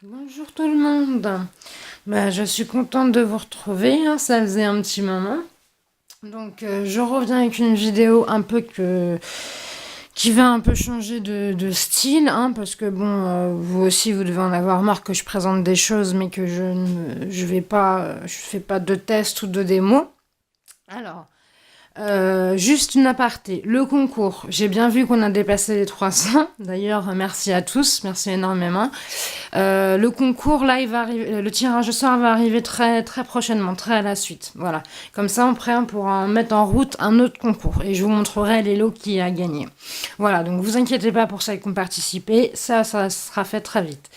Bonjour tout le monde. Je suis contente de vous retrouver, hein, ça faisait un petit moment. Donc je reviens avec une vidéo qui va un peu changer de style, hein, parce que bon, vous aussi vous devez en avoir marre que je présente des choses, mais que je vais pas, je fais pas de test ou de démo. Alors, juste une aparté, le concours, j'ai bien vu qu'on a dépassé les 300. D'ailleurs, merci à tous, merci énormément. Le concours, là, il va arriver, le tirage au sort va arriver très, très prochainement, très à la suite. Voilà. Comme ça, après, on pourra mettre en route un autre concours et je vous montrerai les lots qui a gagné. Voilà. Donc, vous inquiétez pas pour celles qui ont participé. Ça sera fait très vite.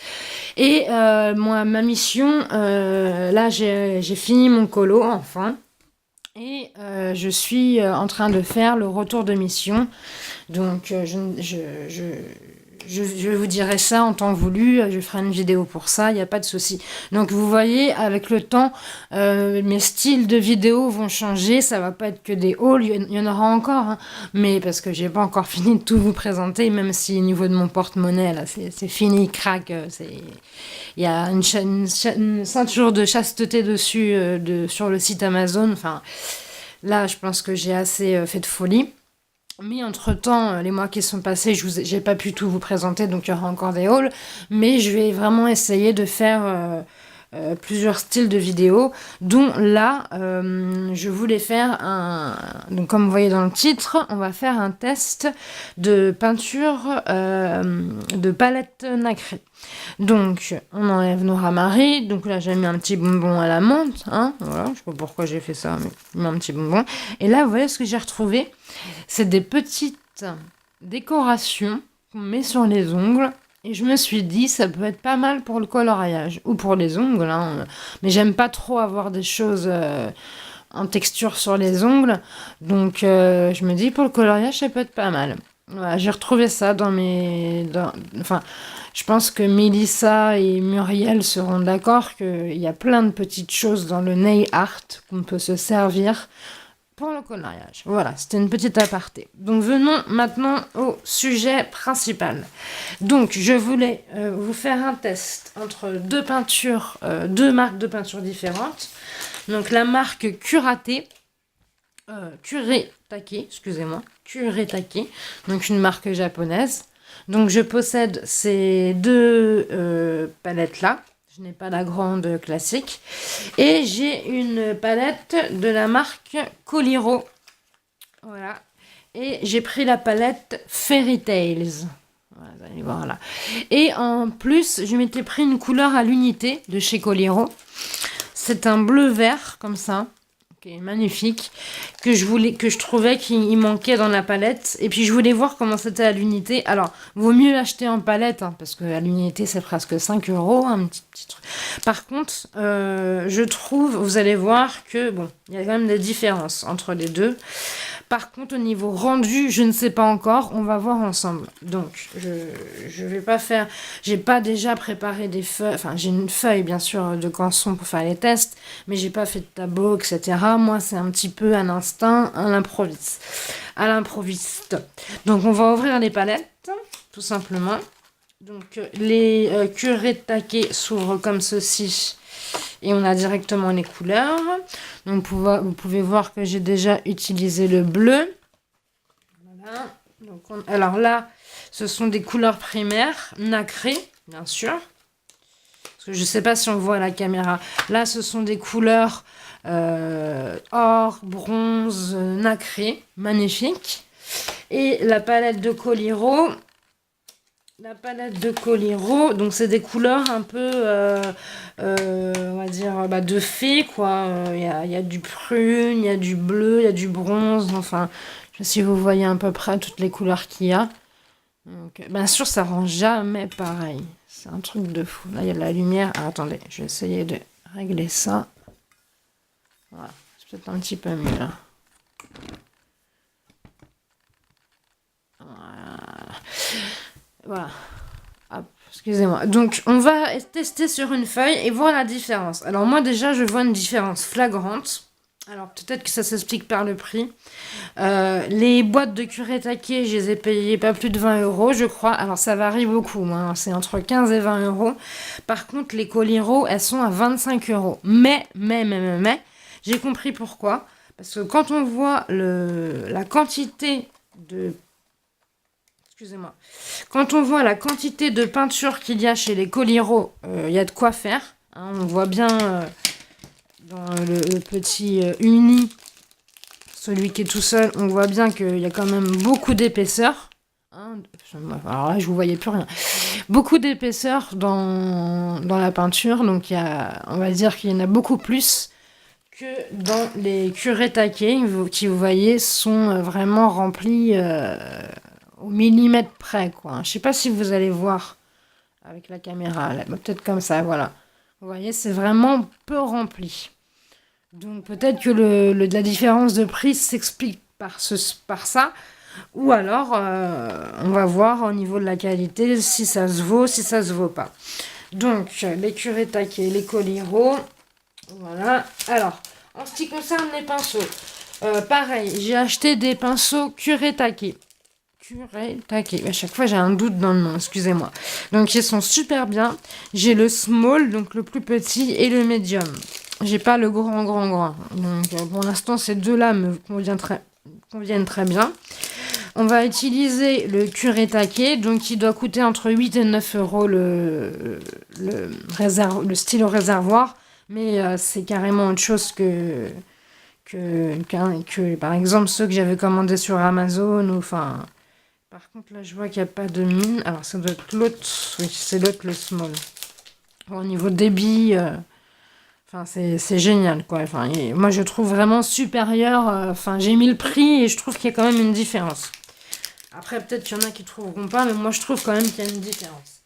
Et moi, ma mission, là, j'ai fini mon colo, enfin. Et je suis en train de faire le retour de mission. Donc, je vous dirai ça en temps voulu, je ferai une vidéo pour ça, il n'y a pas de souci. Donc vous voyez, avec le temps, mes styles de vidéos vont changer, ça va pas être que des hauls, il y en aura encore, hein, mais parce que j'ai pas encore fini de tout vous présenter, même si au niveau de mon porte-monnaie, là, c'est fini, il craque, il y a une ceinture de chasteté dessus, sur le site Amazon, enfin, là, je pense que j'ai assez fait de folie. Mais entre-temps, les mois qui sont passés, j'ai pas pu tout vous présenter, donc il y aura encore des hauls. Mais je vais vraiment essayer de faire plusieurs styles de vidéos, dont là, je voulais faire un... Donc comme vous voyez dans le titre, on va faire un test de peinture de palette nacrée. Donc, on enlève nos ramaris. Donc là, j'ai mis un petit bonbon à la menthe. Hein, voilà, je sais pas pourquoi j'ai fait ça, mais j'ai mis un petit bonbon. Et là, vous voyez ce que j'ai retrouvé? C'est des petites décorations qu'on met sur les ongles. Et je me suis dit, ça peut être pas mal pour le coloriage. Ou pour les ongles. Hein. Mais j'aime pas trop avoir des choses en texture sur les ongles. Donc, je me dis, pour le coloriage, ça peut être pas mal. Voilà, j'ai retrouvé ça dans mes... Enfin, je pense que Mélissa et Muriel seront d'accord qu'il y a plein de petites choses dans le nail art qu'on peut se servir pour le coloriage. Voilà, c'était une petite aparté. Donc venons maintenant au sujet principal. Donc je voulais vous faire un test entre deux peintures, deux marques de peinture différentes. Donc la marque Curaté, Kuretake, excusez-moi, Kuretake, donc une marque japonaise. Donc je possède ces deux palettes-là. Je n'ai pas la grande classique. Et j'ai une palette de la marque Coliro. Voilà. Et j'ai pris la palette Fairy Tales. Voilà, vous allez voir là. Et en plus, je m'étais pris une couleur à l'unité de chez Coliro. C'est un bleu-vert, comme ça. Magnifique, que je trouvais qu'il manquait dans la palette. Et puis je voulais voir comment c'était à l'unité. Alors, vaut mieux l'acheter en palette, hein, parce que à l'unité c'est presque 5 euros, un petit truc. Par contre, je trouve, vous allez voir que bon, il y a quand même des différences entre les deux. Par contre, au niveau rendu, je ne sais pas encore. On va voir ensemble. Donc, je vais pas faire... J'ai pas déjà préparé des feuilles... Enfin, j'ai une feuille, bien sûr, de canson pour faire les tests, mais j'ai pas fait de tableau, etc. Moi, c'est un petit peu à l'instinct, à l'improviste. À l'improviste. Donc, on va ouvrir les palettes, tout simplement. Donc, les curés de taquet s'ouvrent comme ceci. Et on a directement les couleurs. Donc vous pouvez voir que j'ai déjà utilisé le bleu. Voilà. Donc alors là, ce sont des couleurs primaires, nacrées, bien sûr. Parce que je ne sais pas si on voit à la caméra. Là, ce sont des couleurs or, bronze, nacrées, magnifiques. Et la palette de Coliro... donc c'est des couleurs un peu, on va dire, de fée, quoi. Il y a du prune, il y a du bleu, il y a du bronze, enfin, je sais pas si vous voyez à peu près toutes les couleurs qu'il y a. Donc, bien sûr, ça rend jamais pareil. C'est un truc de fou. Là, il y a de la lumière. Ah, attendez, je vais essayer de régler ça. Voilà, c'est peut-être un petit peu mieux, là. Voilà. Excusez-moi. Donc, on va tester sur une feuille et voir la différence. Alors, moi, déjà, je vois une différence flagrante. Alors peut-être que ça s'explique par le prix. Les boîtes de curé taqué, je les ai payées pas plus de 20 euros, je crois. Alors ça varie beaucoup, hein. C'est entre 15 et 20 euros. Par contre, les coliro, elles sont à 25 euros. Mais, j'ai compris pourquoi. Parce que quand on voit la quantité de... Excusez-moi. Quand on voit la quantité de peinture qu'il y a chez les coliro, il y a de quoi faire, hein. On voit bien dans le petit uni, celui qui est tout seul, on voit bien qu'il y a quand même beaucoup d'épaisseur. Hein. Alors là, je ne voyais plus rien. Beaucoup d'épaisseur dans la peinture, donc on va dire qu'il y en a beaucoup plus que dans les curés taqués, qui vous voyez sont vraiment remplis au millimètre près, quoi. Je sais pas si vous allez voir avec la caméra, là, peut-être comme ça, voilà. Vous voyez, c'est vraiment peu rempli. Donc peut-être que la différence de prix s'explique par ça, ou alors on va voir au niveau de la qualité si ça se vaut, si ça se vaut pas. Donc les curés taqués, les coliro, voilà. Alors, en ce qui concerne les pinceaux, pareil, j'ai acheté des pinceaux curés taqués. Curé taqué. À chaque fois, j'ai un doute dans le nom, excusez-moi. Donc, ils sont super bien. J'ai le small, donc le plus petit, et le medium. J'ai pas le grand. Donc, pour l'instant, ces deux-là me conviennent très bien. On va utiliser le curé taqué, donc il doit coûter entre 8 et 9 euros le stylo réservoir. Mais c'est carrément autre chose que par exemple ceux que j'avais commandés sur Amazon ou enfin. Par contre là je vois qu'il n'y a pas de mine. Alors ça doit être l'autre. Oui, c'est l'autre, le small. Au niveau débit, enfin c'est génial quoi. Enfin, moi je trouve vraiment supérieur. Enfin j'ai mis le prix et je trouve qu'il y a quand même une différence. Après peut-être qu'il y en a qui ne trouveront pas, mais moi je trouve quand même qu'il y a une différence.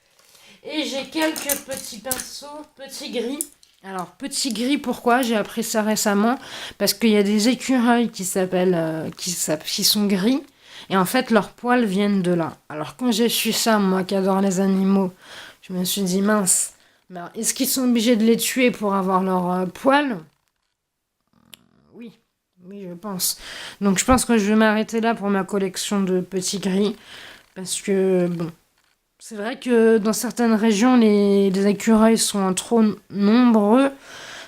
Et j'ai quelques petits pinceaux, petits gris. Alors, petit gris, pourquoi? J'ai appris ça récemment. Parce qu'il y a des écureuils qui sont gris. Et en fait, leurs poils viennent de là. Alors, quand j'ai su ça, moi qui adore les animaux, je me suis dit, mince, ben, est-ce qu'ils sont obligés de les tuer pour avoir leurs poils? Oui, oui, je pense. Donc, je pense que je vais m'arrêter là pour ma collection de petits gris. Parce que, bon, c'est vrai que dans certaines régions, les écureuils sont trop nombreux,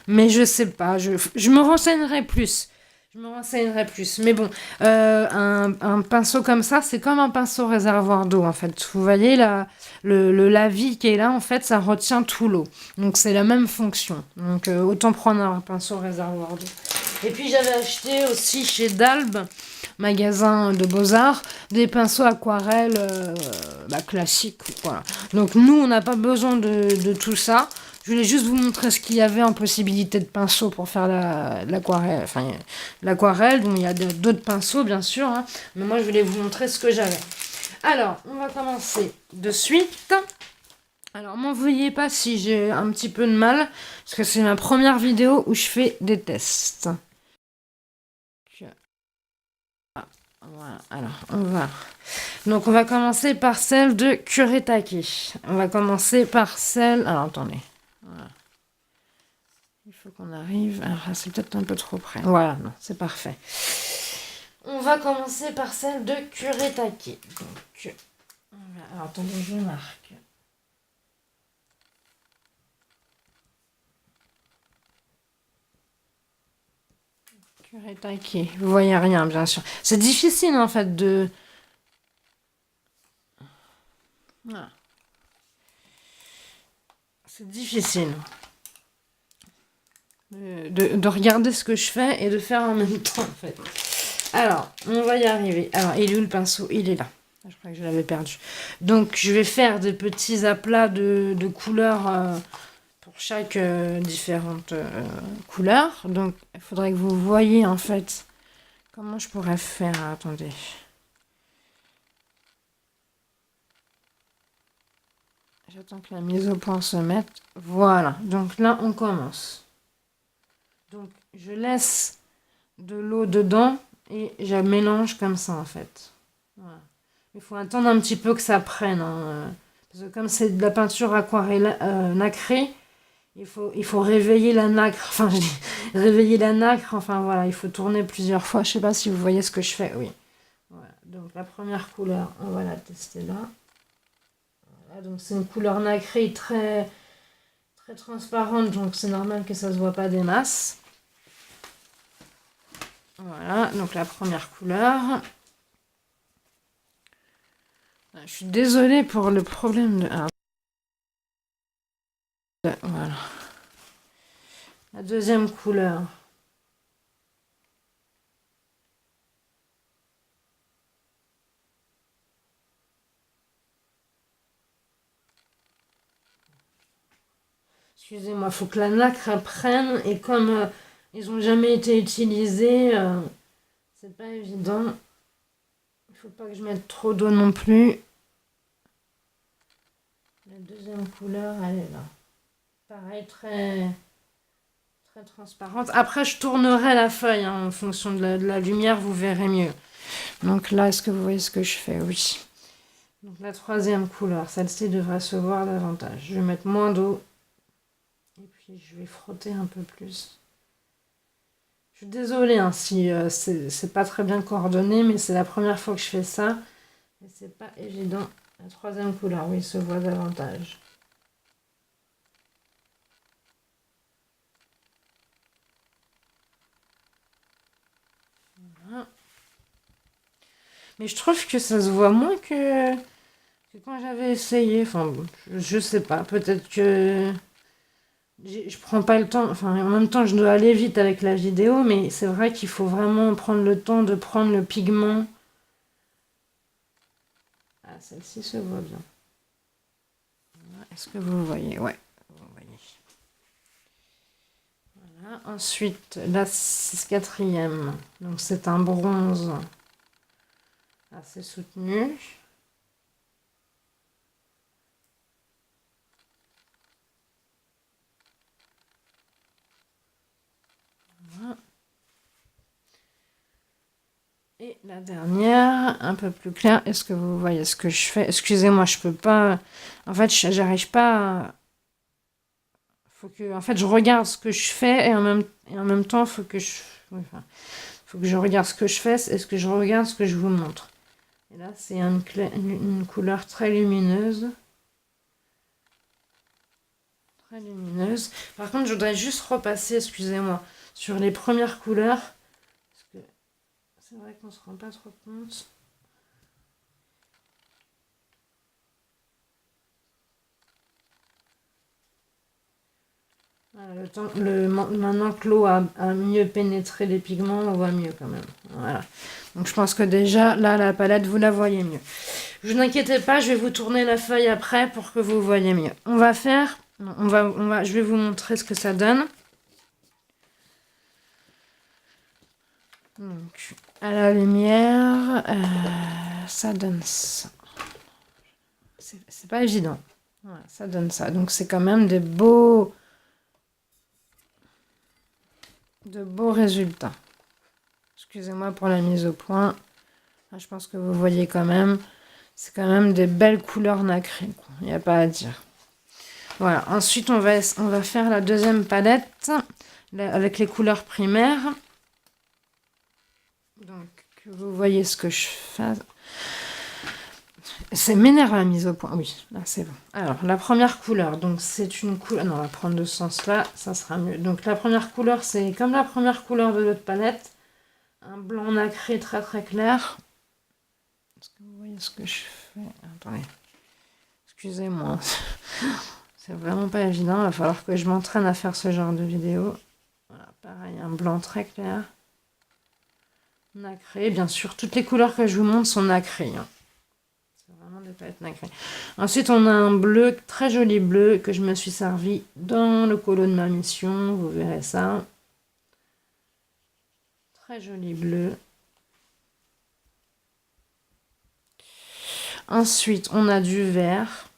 mais je sais pas, je me renseignerai plus. Je me renseignerai plus. Mais bon, un pinceau comme ça, c'est comme un pinceau réservoir d'eau, en fait. Vous voyez, le lavis qui est là, en fait, ça retient tout l'eau. Donc, c'est la même fonction. Donc, autant prendre un pinceau réservoir d'eau. Et puis, j'avais acheté aussi chez Dalbe, magasin de Beaux-Arts, des pinceaux aquarelles classiques. Voilà. Donc, nous, on n'a pas besoin de tout ça. Je voulais juste vous montrer ce qu'il y avait en possibilité de pinceaux pour faire l'aquarelle. Enfin, l'aquarelle, donc il y a d'autres pinceaux, bien sûr. Hein, mais moi, je voulais vous montrer ce que j'avais. Alors, on va commencer de suite. Alors, m'en veuillez pas si j'ai un petit peu de mal, parce que c'est ma première vidéo où je fais des tests. Voilà, alors, Donc, on va commencer par celle de curé taqué. On va commencer par celle... Alors, attendez. Voilà. Il faut qu'on arrive. Alors, c'est peut-être un peu trop près. Voilà, non, c'est parfait. On va commencer par celle de curé taqué. Donc, alors, attendez, je marque. Curé taqué. Vous voyez rien, bien sûr. C'est difficile, en fait, de... Voilà. C'est difficile de regarder ce que je fais et de faire en même temps, en fait. Alors, on va y arriver. Alors, il est où le pinceau? Il est là. Je crois que je l'avais perdu. Donc, je vais faire des petits aplats de couleurs pour chaque différente couleur. Donc, il faudrait que vous voyez, en fait, comment je pourrais faire. Attendez. J'attends que la mise au point se mette. Voilà. Donc là, on commence. Donc, je laisse de l'eau dedans et je mélange comme ça, en fait. Voilà. Il faut attendre un petit peu que ça prenne. Hein, parce que comme c'est de la peinture aquarelle nacrée, Il faut réveiller la nacre. Enfin, je dis, réveiller la nacre. Enfin, voilà, il faut tourner plusieurs fois. Je sais pas si vous voyez ce que je fais. Oui. Voilà. Donc, la première couleur, on va la tester là. Voilà, donc, c'est une couleur nacrée très, très transparente. Donc, c'est normal que ça se voit pas des masses. Voilà, donc la première couleur. Je suis désolée pour le problème de... voilà. La deuxième couleur. Excusez-moi, il faut que la nacre prenne et comme ils n'ont jamais été utilisés, c'est pas évident. Il faut pas que je mette trop d'eau non plus. La deuxième couleur, elle est là. Pareil, très, très transparente. Après, je tournerai la feuille hein, en fonction de la lumière, vous verrez mieux. Donc là, est-ce que vous voyez ce que je fais? Oui. Donc la troisième couleur, celle-ci devrait se voir davantage. Je vais mettre moins d'eau. Et puis je vais frotter un peu plus. Je suis désolée hein, si c'est pas très bien coordonné, mais c'est la première fois que je fais ça. Et c'est pas évident. La troisième couleur, oui, se voit davantage. Voilà. Mais je trouve que ça se voit moins que quand j'avais essayé. Enfin, bon, je sais pas. Peut-être que je prends pas le temps. Enfin, en même temps, je dois aller vite avec la vidéo, mais c'est vrai qu'il faut vraiment prendre le temps de prendre le pigment. Ah, celle-ci se voit bien. Est-ce que vous voyez? Ouais, vous voyez. Voilà. Ensuite, la quatrième. Donc, c'est un bronze assez soutenu. Voilà. Et la dernière, un peu plus claire. Est-ce que vous voyez ce que je fais? Excusez-moi, je peux pas. En fait, j'arrive pas. Faut que, en fait, je regarde ce que je fais et en même temps, faut que je, enfin, faut que je regarde ce que je fais et ce que je regarde ce que je vous montre. Et là, c'est une couleur très lumineuse. Très lumineuse. Par contre, je voudrais juste repasser, excusez-moi, sur les premières couleurs. Parce que c'est vrai qu'on se rend pas trop compte. Voilà, maintenant que l'eau a mieux pénétré les pigments, on voit mieux quand même. Voilà. Donc je pense que déjà, là, la palette, vous la voyez mieux. Ne vous inquiétez pas, je vais vous tourner la feuille après pour que vous voyez mieux. On va faire... je vais vous montrer ce que ça donne. Donc, à la lumière, ça donne ça. C'est pas évident. Voilà, ça donne ça. Donc c'est quand même de beaux résultats. Excusez-moi pour la mise au point. Je pense que vous voyez quand même. C'est quand même des belles couleurs nacrées. Il n'y a pas à dire. Voilà. Ensuite, on va faire la deuxième palette avec les couleurs primaires. Donc, vous voyez ce que je fais. C'est m'énerve la mise au point. Oui, là c'est bon. Alors, la première couleur, donc c'est une couleur... Non, on va prendre de ce sens-là, ça sera mieux. Donc, la première couleur, c'est comme la première couleur de l'autre palette. Un blanc nacré très très clair. Est-ce que vous voyez ce que je fais? Attendez. Excusez-moi. C'est vraiment pas évident. Il va falloir que je m'entraîne à faire ce genre de vidéo. Voilà, pareil, un blanc très clair. Nacré. Bien sûr, toutes les couleurs que je vous montre sont nacrées. Hein. Vraiment des palettes nacrées. Ensuite, on a un bleu, très joli bleu, que je me suis servi dans le colo de ma mission. Vous verrez ça. Très joli bleu. Ensuite, on a du vert.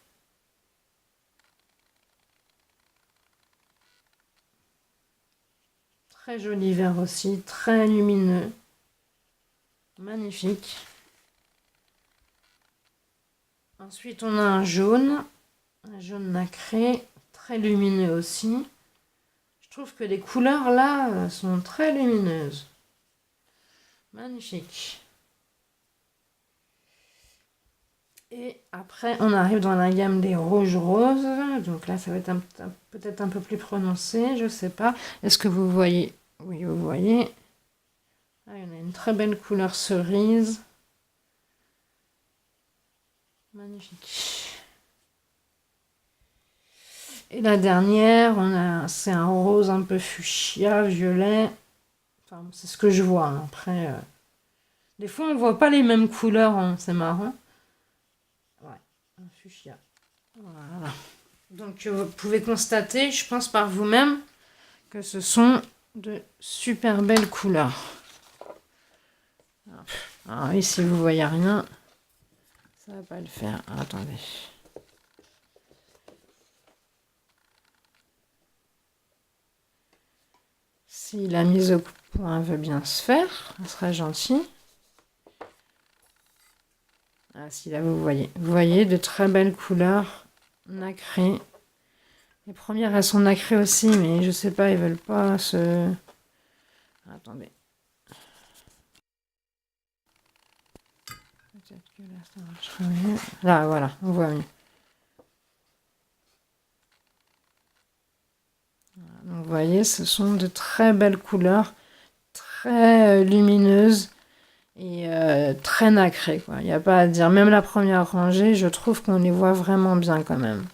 Très joli vert aussi, très lumineux. Magnifique. Ensuite, on a un jaune nacré, très lumineux aussi. Je trouve que les couleurs là sont très lumineuses. Magnifique. Et après, on arrive dans la gamme des rouges roses. Donc là, ça va être peut-être un peu plus prononcé, je sais pas. Est-ce que vous voyez? Oui, vous voyez. Ah, il y en a une très belle couleur cerise. Magnifique. Et la dernière, c'est un rose un peu fuchsia, violet. Enfin, c'est ce que je vois. Hein. Après, des fois, on voit pas les mêmes couleurs. Hein. C'est marrant. Ouais, un fuchsia. Voilà. Donc, vous pouvez constater, je pense par vous-même, que ce sont de super belles couleurs. Alors, ici, vous voyez rien. Ça va pas le faire. Attendez. Si la mise au point veut bien se faire, ça serait gentil. Ah si, là vous voyez de très belles couleurs nacrées. Les premières elles sont nacrées aussi, mais je sais pas, ils veulent pas se... Attendez. Peut-être que là ça marchera mieux. Là voilà, on voit mieux. Voilà, donc vous voyez, ce sont de très belles couleurs, très lumineuses. Et très nacré, quoi. Il n'y a pas à dire. Même la première rangée, je trouve qu'on les voit vraiment bien quand même.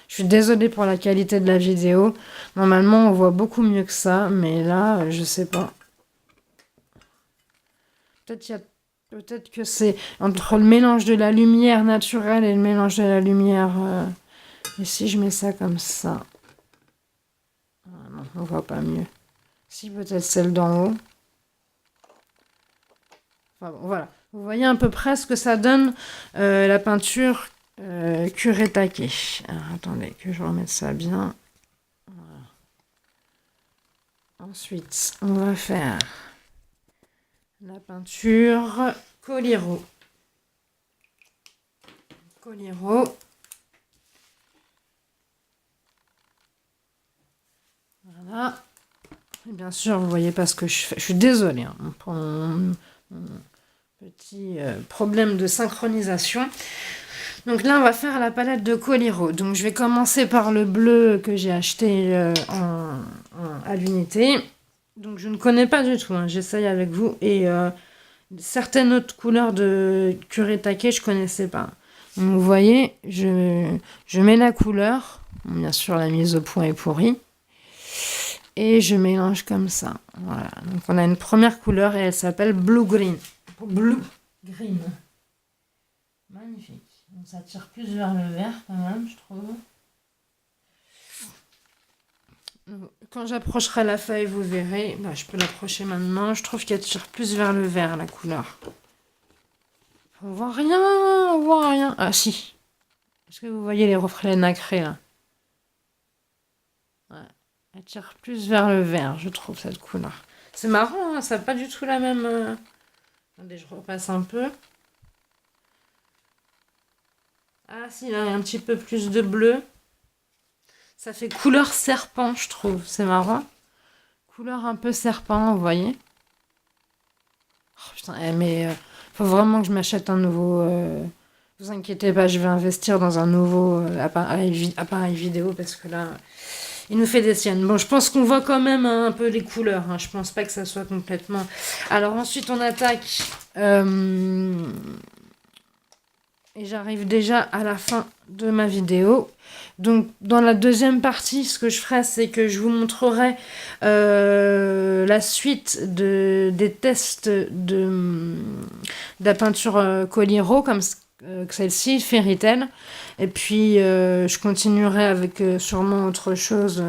Je suis désolée pour la qualité de la vidéo. Normalement, on voit beaucoup mieux que ça, mais là, je sais pas. Peut-être que c'est entre le mélange de la lumière naturelle et le mélange de la lumière... Et si je mets ça comme ça... Ah non, on voit pas mieux. Si, peut-être celle d'en haut. Enfin, bon, voilà. Vous voyez à peu près ce que ça donne la peinture Kuretake. Alors, attendez que je remette ça bien. Voilà. Ensuite, on va faire la peinture Koliro. Koliro. Voilà. Et bien sûr, vous voyez pas ce que je fais. Je suis désolée hein, pour mon petit problème de synchronisation. Donc là, on va faire la palette de Koliro. Donc je vais commencer par le bleu que j'ai acheté à l'unité. Donc je ne connais pas du tout, hein. J'essaye avec vous. Et certaines autres couleurs de Kuretake, je ne connaissais pas. Donc vous voyez, je mets la couleur. Bien sûr, la mise au point est pourrie. Et je mélange comme ça. Voilà. Donc on a une première couleur et elle s'appelle Blue Green. Blue Green. Magnifique. Donc ça tire plus vers le vert quand même, je trouve. Quand j'approcherai la feuille, vous verrez. Bah, je peux l'approcher maintenant. Je trouve qu'elle tire plus vers le vert, la couleur. On voit rien, on voit rien. Ah si. Est-ce que vous voyez les reflets nacrés là? Ouais. Elle tire plus vers le vert, je trouve, cette couleur. C'est marrant, hein, ça n'a pas du tout la même... Attendez, je repasse un peu. Ah si, là, il y a un petit peu plus de bleu. Ça fait couleur serpent, je trouve. C'est marrant. Couleur un peu serpent, vous voyez. Oh putain, mais faut vraiment que je m'achète un nouveau... vous inquiétez pas, je vais investir dans un nouveau appareil vidéo parce que là... Il nous fait des siennes. Bon, je pense qu'on voit quand même un peu les couleurs. Hein. Je pense pas que ça soit complètement... Alors ensuite, on attaque... Et j'arrive déjà à la fin de ma vidéo. Donc, dans la deuxième partie, ce que je ferai, c'est que je vous montrerai la suite des tests de la peinture Koliro, comme celle-ci, Fairy Tail. Et puis, je continuerai avec sûrement autre chose,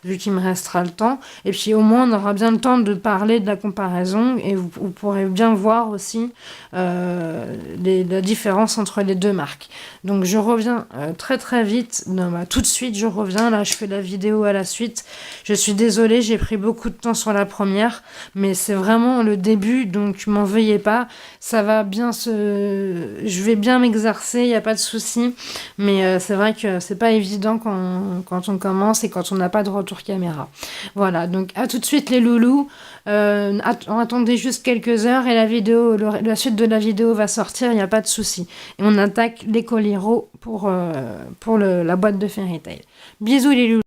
vu qu'il me restera le temps. Et puis, au moins, on aura bien le temps de parler de la comparaison. Et vous pourrez bien voir aussi la différence entre les deux marques. Donc, je reviens très très vite. Non, bah, tout de suite, je reviens. Là, je fais la vidéo à la suite. Je suis désolée, j'ai pris beaucoup de temps sur la première. Mais c'est vraiment le début, donc m'en veuillez pas. Ça va bien se... Je vais bien m'exercer, il n'y a pas de souci. Mais c'est vrai que c'est pas évident quand on commence et quand on n'a pas de retour caméra. Voilà, donc à tout de suite les loulous. Attendez juste quelques heures et la suite de la vidéo va sortir, il n'y a pas de souci. Et on attaque les Coliro pour la boîte de Fairy Tail. Bisous les loulous.